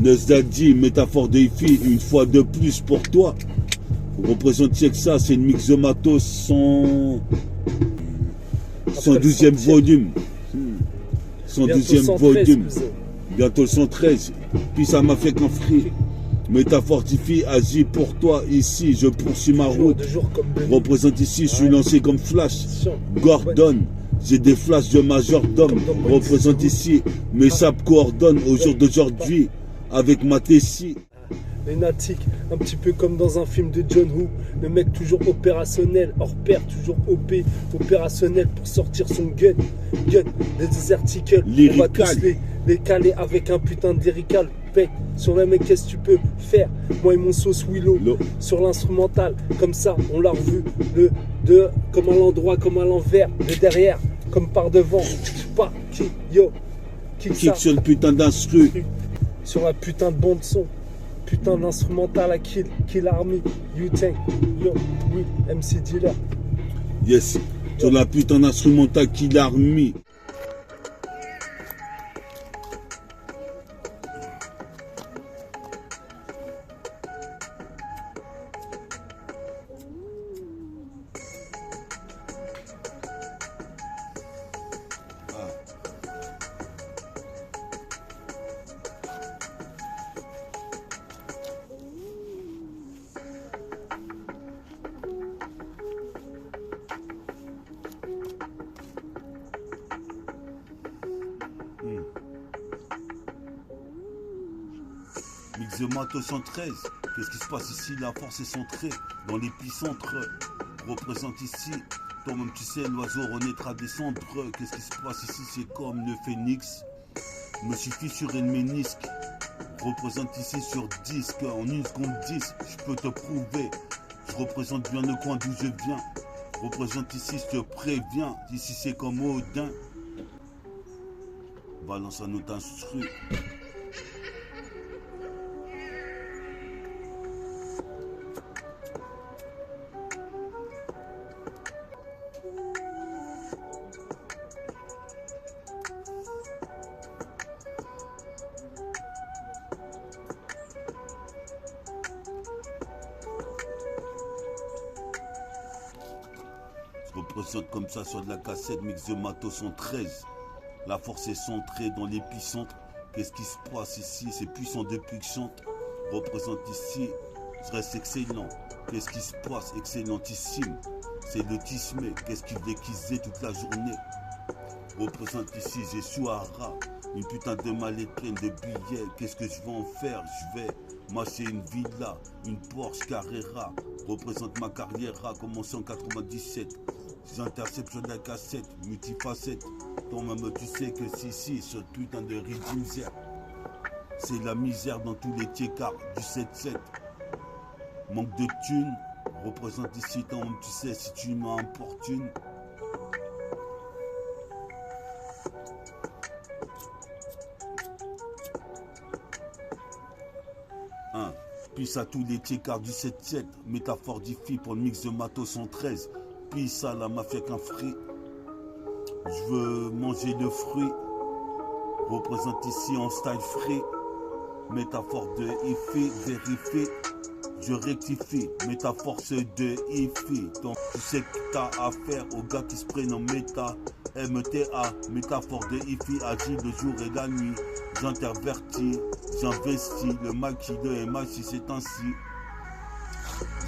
Nezdadi, métaphore de Ifi, une fois de plus pour toi. Représente que ça, c'est une mix de matos son 12e volume. 112e volume. Bientôt le 113. Puis ça m'a fait qu'un free. Métaphore d'Ifi, agis pour toi ici, je poursuis ma route. Représente ici, je suis lancé comme Flash. Gordon, j'ai des flashs de majordome. Représente ici, mes sables coordonnent au jour d'aujourd'hui avec ma Tessie. Lunatique, un petit peu comme dans un film de John Woo. Le mec toujours opérationnel, hors pair, toujours OP, opérationnel pour sortir son gun. Des articles, on va tous les caler avec un putain de lyrical. Sur le mec, qu'est-ce que tu peux faire? Moi et mon sauce Willow, sur l'instrumental, comme ça, on l'a revu. Comme à l'endroit, comme à l'envers, de derrière, comme par devant. Pas qui, yo, kick sur le putain d'instru. Sur la putain de bande son. Putain d'instrumental à Kill Army, U-Tank, yo, oui, MC Dealer. Yes, sur la putain d'instrumental Kill Army. Mix de Mato 113, qu'est-ce qui se passe ici? La force est centrée dans l'épicentre. Représente ici, toi-même tu sais, l'oiseau renaîtra des cendres. Qu'est-ce qui se passe ici? C'est comme le phénix. Me suffit sur une ménisque. Représente ici sur disque, en 1 seconde 10, je peux te prouver. Je représente bien le coin d'où je viens. Représente ici, je te préviens. Ici c'est comme Odin. Balance un autre instru. Représente comme ça sur de la cassette mix de Mato 113. La force est centrée dans l'épicentre. Qu'est-ce qui se passe ici? C'est puissant depuis que chante. Représente ici, je reste excellent. Qu'est-ce qui se passe? Excellentissime. C'est le tismé. Qu'est-ce qu'il déguisait toute la journée? Représente ici, j'ai Chouara. Une putain de mallette pleine de billets. Qu'est-ce que je vais en faire? Je vais m'acheter une villa, une Porsche Carrera. Représente ma carrière à commencer en 97. J'intercepte de la cassette, multifacette. Toi-même tu sais que si, ce putain de rythme, c'est la misère dans tous les tiécards du 7-7. Manque de thunes, représente ici, toi-même tu sais, si tu m'importunes. Puis à tous les tiécards du 7-7, métaphore d'Ifi pour le mix de Mato 113. Puis ça, la mafia qu'un fruit. Je veux manger de fruits. Représente ici en style free. Métaphore de Ifi, vérifie. Je rectifie, métaphore de Ifi. Donc tu sais que t'as affaire aux gars qui se prennent en méta. MTA, métaphore de Ifi, agit le jour et la nuit. J'intervertis, j'investis, le mal qui le MH si c'est ainsi.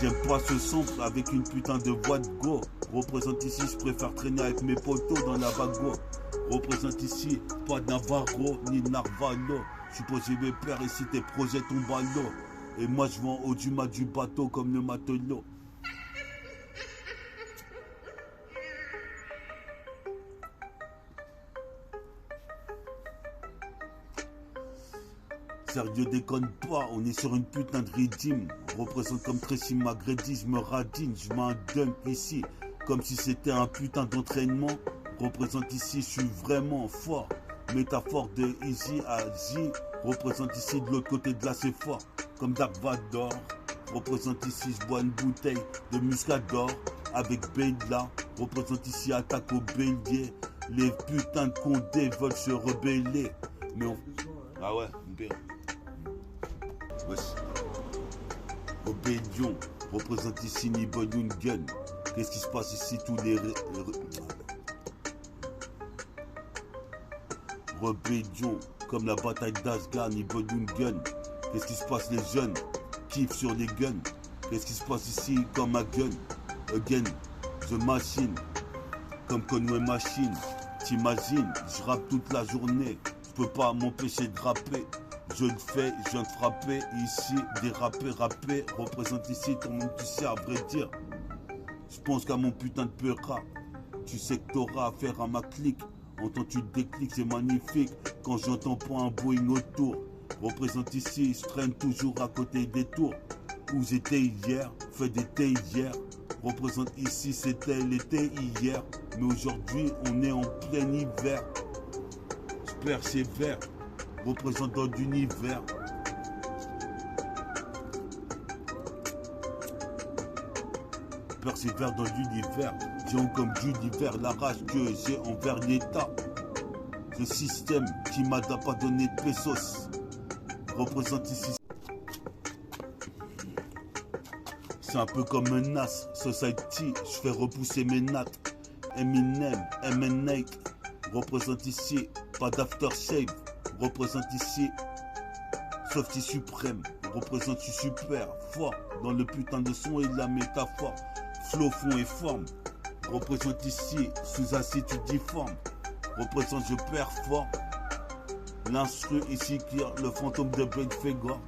J'aime pas ce sample avec une putain de voix de go. Représente ici, je préfère traîner avec mes potos dans la bago. Représente ici, pas de Navarro ni de Narvalo. Je suppose que je vais perdre ici tes projets tombent à l'eau. Et moi je vais en haut du mât du bateau comme le matelot. Sérieux, déconne pas, on est sur une putain de rythme. Représente comme Tracy McGrady, je me radine, je mets un dunk ici. Comme si c'était un putain d'entraînement. Représente ici, je suis vraiment fort. Métaphore de Easy Asie. Représente ici de l'autre côté de là, c'est fort. Comme Dark Vador. Représente ici, je bois une bouteille de muscador. Avec Bella. Représente ici, attaque au bélier. Les putains de condés veulent se rebeller. Mais on... Ah ouais, bien. Rébellion, représente ici Nibelungen. Qu'est-ce qui se passe ici tous les... Rébellion, comme la bataille d'Asgard, Nibelungen. Qu'est-ce qui se passe les jeunes kiffent sur les guns. Qu'est-ce qui se passe ici comme un gun. Again, The Machine, comme Conway Machine. T'imagines, je rappe toute la journée. Je peux pas m'empêcher de rapper. Je le fais, je viens de frapper. Ici, déraper, rapper. Représente ici, ton monde tu sais à vrai dire. Je pense qu'à mon putain de peura. Tu sais que t'auras affaire à ma clique. Entends-tu le déclic, c'est magnifique. Quand j'entends pas un Boeing autour. Représente ici, je traîne toujours à côté des tours. Où j'étais hier, fait des thés hier. Représente ici, c'était l'été hier. Mais aujourd'hui, on est en plein hiver. Je persévère, représentant d'univers. Persévère dans l'univers. J'ai comme Dieu d'hiver la rage que j'ai envers l'État. Ce système qui m'a pas donné de pesos. Représente ici. C'est un peu comme un as, Society, je fais repousser mes nattes. Eminem, MN8, représente ici, pas d'aftershave, représente ici, Softy suprême, représente je suis super fort dans le putain de son et la métaphore. Flow, fond et forme, représente ici, sous acide tu difforme, représente je perds fort. L'instru ici qui a le fantôme de Blade Fagor.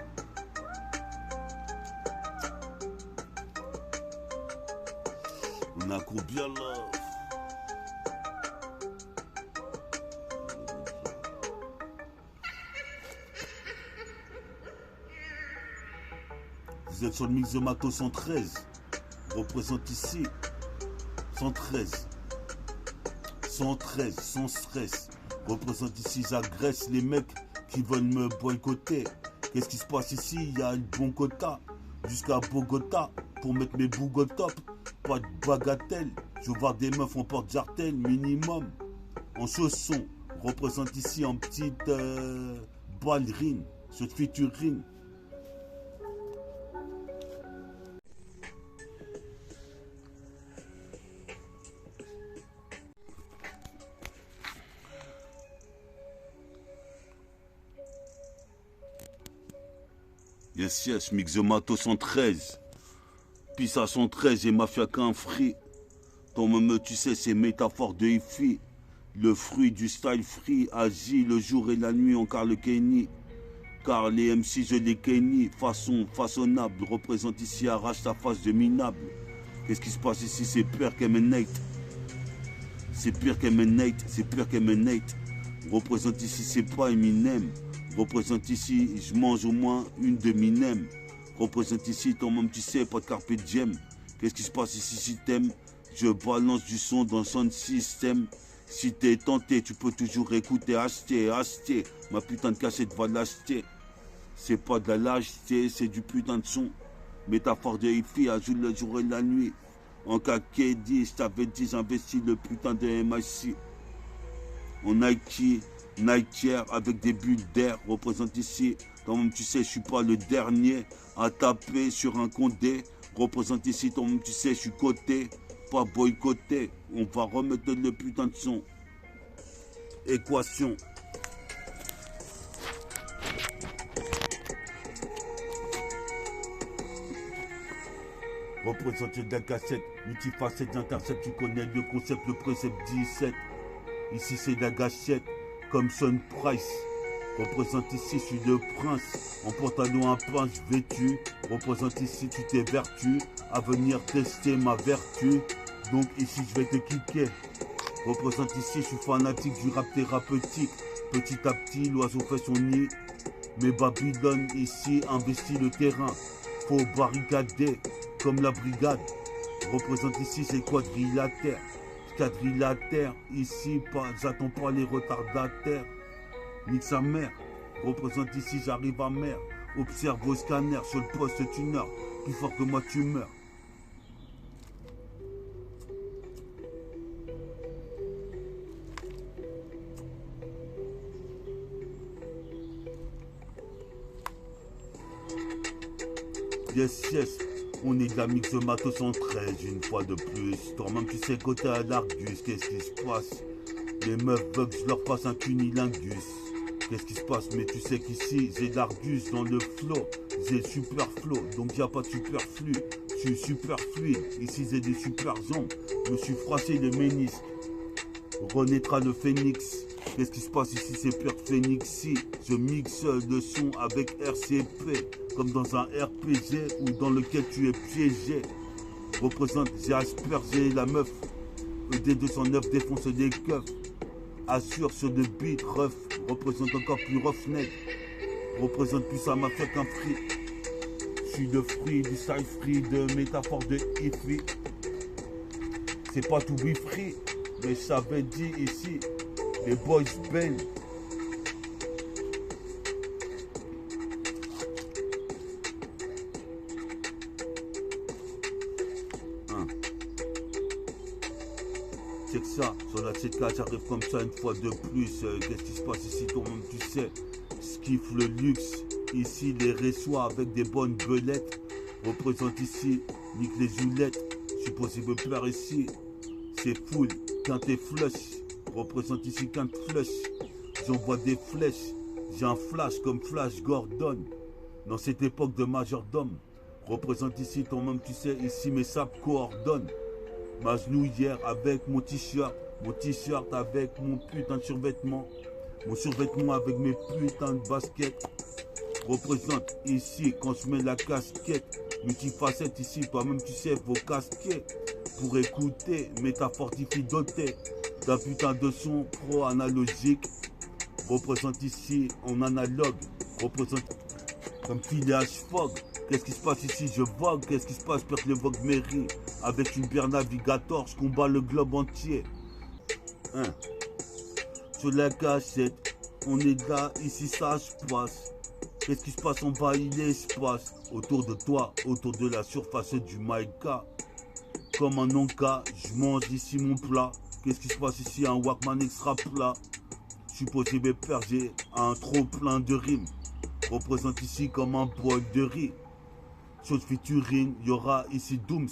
On a combien là? Vous êtes sur le mix de Mato 113. Représente ici 113. 113, sans stress. Représente ici, j'agresse les mecs qui veulent me boycotter. Qu'est-ce qui se passe ici? Il y a le bon quota jusqu'à Bogota pour mettre mes bougs au top. Pas de bagatelle. Je veux voir des meufs en porte-jartel minimum. En chaussons. Représente ici en petite ballerine. Ce featuring. Yes, yes, mix de Mato 113. Pissa 113 et Mafia qu'un free. Ton me tu sais, c'est métaphore de hi-fi. Le fruit du style free agit le jour et la nuit en Carl Kenny. Car les MC, je les kenny. Façon façonnable, représente ici, arrache ta face de minable. Qu'est-ce qui se passe ici? C'est pire qu'Emenate. C'est pire qu'Emenate, c'est pire qu'Emenate. Représente ici, c'est pas Eminem. Représente ici, je mange au moins une demi-nem. Représente ici, ton même tu sais, pas de carpe diem. Qu'est-ce qui se passe ici si t'aimes? Je balance du son dans son système. Si t'es tenté, tu peux toujours écouter, acheter. Ma putain de cachette va l'acheter. C'est pas de la lâcheté, c'est du putain de son. Métaphore de hi-fi, ajoute le jour et la nuit. En cas KD, je t'avais dit, j'investis le putain de MIC. En Nike, Nike avec des bulles d'air, représente ici. Quand même tu sais, je suis pas le dernier à taper sur un condé. Représente ici, quand même tu sais, je suis coté, pas boycotté. On va remettre le putain de son. Équation. Représente de la cassette, multifacette d'intercept, tu connais le concept, le précepte 17. Ici c'est de la gâchette, comme Son Price. Représente ici, je suis le prince. En pantalon à pince vêtu. Représente ici, tu t'es vertu. À venir tester ma vertu. Donc ici, je vais te kicker. Représente ici, je suis fanatique du rap thérapeutique. Petit à petit, l'oiseau fait son nid. Mais Babylone ici investit le terrain. Faut barricader comme la brigade. Représente ici, c'est quadrilatère. Quadrilatère, ici, j'attends pas les retardataires. Nique sa mère, représente ici, j'arrive à mer. Observe au scanner, sur le poste tuner. Plus fort que moi, tu meurs. yes, on est de la Mix Mato 113 une fois de plus. Toi-même tu sais côté à l'Argus, qu'est-ce qui se passe? Les meufs veulent que je leur passe un cunilingus. Qu'est-ce qui se passe? Mais tu sais qu'ici j'ai l'Argus dans le flow. J'ai super flow, donc y a pas de superflu. Je suis super fluide, ici j'ai des super jambes. Je me suis froissé les ménisques. Renaîtra le phénix. Qu'est-ce qui se passe ici? C'est pur phénix. Si je mixe le son avec RCP, comme dans un RPG ou dans lequel tu es piégé. Représente, j'ai aspergé la meuf. ED209 défonce des keufs. Assure sur le beat, ref. Représente encore plus roughneck. Représente plus ça m'a fait qu'un free. Je suis le fruit du side free, de métaphore de hippie. C'est pas tout be free, mais ça veut dire ici. Les boys bang. C'est que ça, sur la C4 j'arrive comme ça une fois de plus. Qu'est-ce qui se passe ici? Toi-même tu sais, je kiffe le luxe. Ici les reçois avec des bonnes belettes. Représente ici, nique les joulettes. Je suis possible de plaire ici. C'est full, quand t'es flush. Représente ici quand flush. J'envoie des flèches. J'ai un flash comme Flash Gordon. Dans cette époque de majordome. Représente ici, toi-même tu sais, ici mes sapes coordonnent. Ma genouillère avec mon t-shirt avec mon putain de survêtement. Mon survêtement avec mes putains de baskets. Représente ici quand je mets la casquette. Multifacette ici, toi-même tu sais, vos casquettes. Pour écouter, métaphore dotée d'un putain de son pro analogique. Représente ici en analogue. Représente comme Phileas Fogg. Qu'est-ce qui se passe ici? Je vogue. Qu'est-ce qui se passe? Perte le Vogue Mairie. Avec une bière navigator, je combats le globe entier. Sur la cachette, on est là, ici ça se passe. Qu'est-ce qui se passe? On envahit l'espace. Autour de toi, autour de la surface du Maïka. Comme un onka, je mange ici mon plat. Qu'est-ce qui se passe ici? Un Walkman extra plat. Je suis possible de faire, j'ai un trop plein de rimes. Représente ici comme un bol de riz. Chose featuring, il y aura ici Dooms.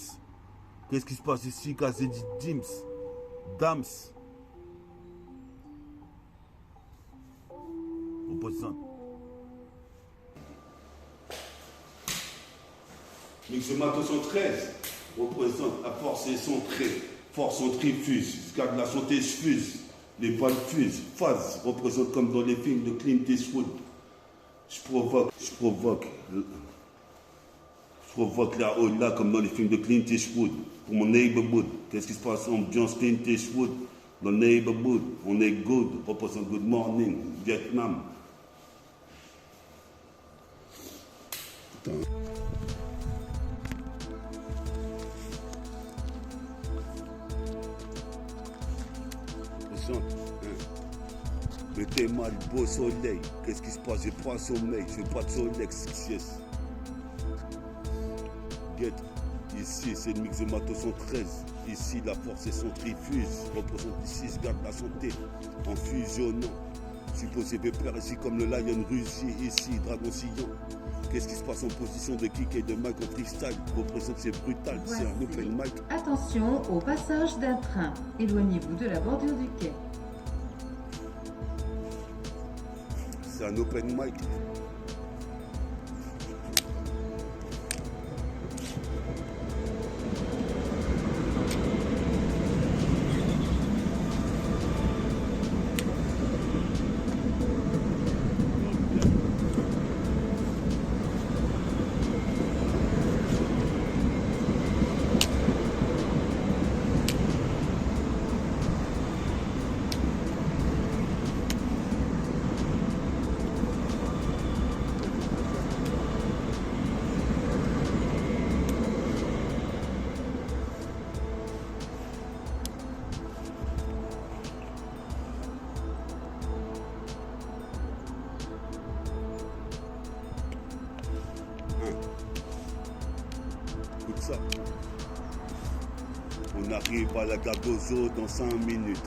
Qu'est-ce qui se passe ici? Kazé dit Dims. Dams. Représente. Mix Mato 113 représente la force et son trait. Force son trifuse. Je garde la santé, je fuse. Les balles fusent. Phase représente comme dans les films de Clint Eastwood. Je provoque la hola comme dans les films de Clint Eastwood. Pour mon neighborhood. Qu'est-ce qui se passe? Ambiance Clint Eastwood. Dans le neighborhood. On est good. Représente good morning. Vietnam. Putain. Mettez mal beau soleil. Qu'est-ce qui se passe? J'ai pas sommeil. Je fais pas de soleil. Yes. Get. Ici, c'est le Mix Mato 113. Ici, la force et son trifuse. Représente ici, je garde la santé en fusionnant. Supposé pépère ici comme le Lion Russie. Ici, Dragon Sillon. Qu'est-ce qui se passe en position de kick et de mic en freestyle? Représente, c'est brutal. Voici. C'est un open mic. Attention au passage d'un train. Éloignez-vous de la bordure du quai. C'est un open mic. Écoute ça. On arrive à la Gagozo dans 5 minutes.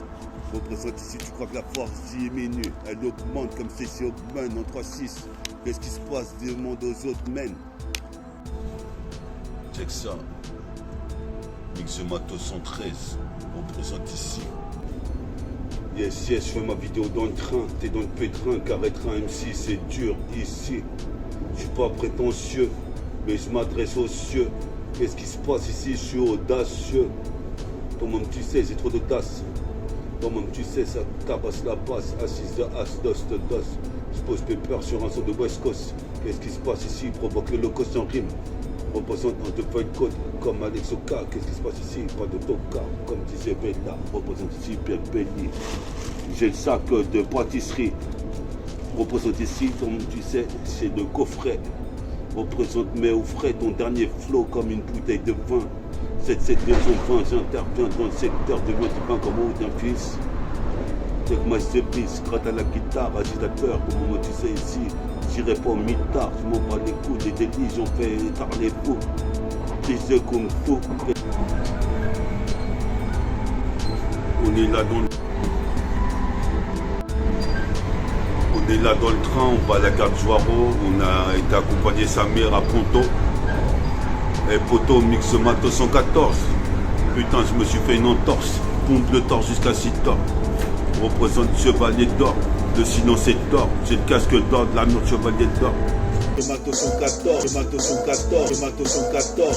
Représente ici, tu crois que la force diminue. Elle augmente comme c'est chez Augment en 3-6. Qu'est-ce qui se passe? Demande aux autres men. check ça. Mix Matos 113, on présente ici. Yes, yes, je fais ma vidéo dans le train, t'es dans le pétrin, carré train MC, c'est dur ici. Je suis pas prétentieux, mais je m'adresse aux cieux. Qu'est-ce qui se passe ici? Je suis audacieux. Toi-même tu sais, j'ai trop d'audace. Toi-même tu sais, ça tabasse la basse, assise de as, dos de dos. Je pose peur sur un son de West Coast. Qu'est-ce qui se passe ici? Provoque le low cost en rime. Représente un de feuille code comme Alex Oka. Qu'est-ce qui se passe ici? Pas de toka, comme disait Bella. Représente ici Pierre Bellier. J'ai le sac de pâtisserie. Représente ici, comme tu sais, c'est de coffret. Représente mais au frais ton dernier flow comme une bouteille de vin. 7-7 2020, j'interviens dans le secteur de loin du pain comme au d'un fils. Check my service, gratte à la guitare, agitateur, comme moi tu sais ici. J'irai pas au mitard, je m'en bats les couilles, les délits, j'en fais tard les fous. Prise de kung fu. On est là dans le... On est là dans le train, on va à la gare de Joiro, on a été accompagné sa mère à Ponto. Et Poto Mix Matos 114. Putain, je me suis fait une entorse. Pompe le torse jusqu'à 6 torts. Représente chevalier d'or. Le sinon c'est d'or. J'ai le casque d'or de la mur chevalier d'or. Matos 114, Matos 114, Matos 114.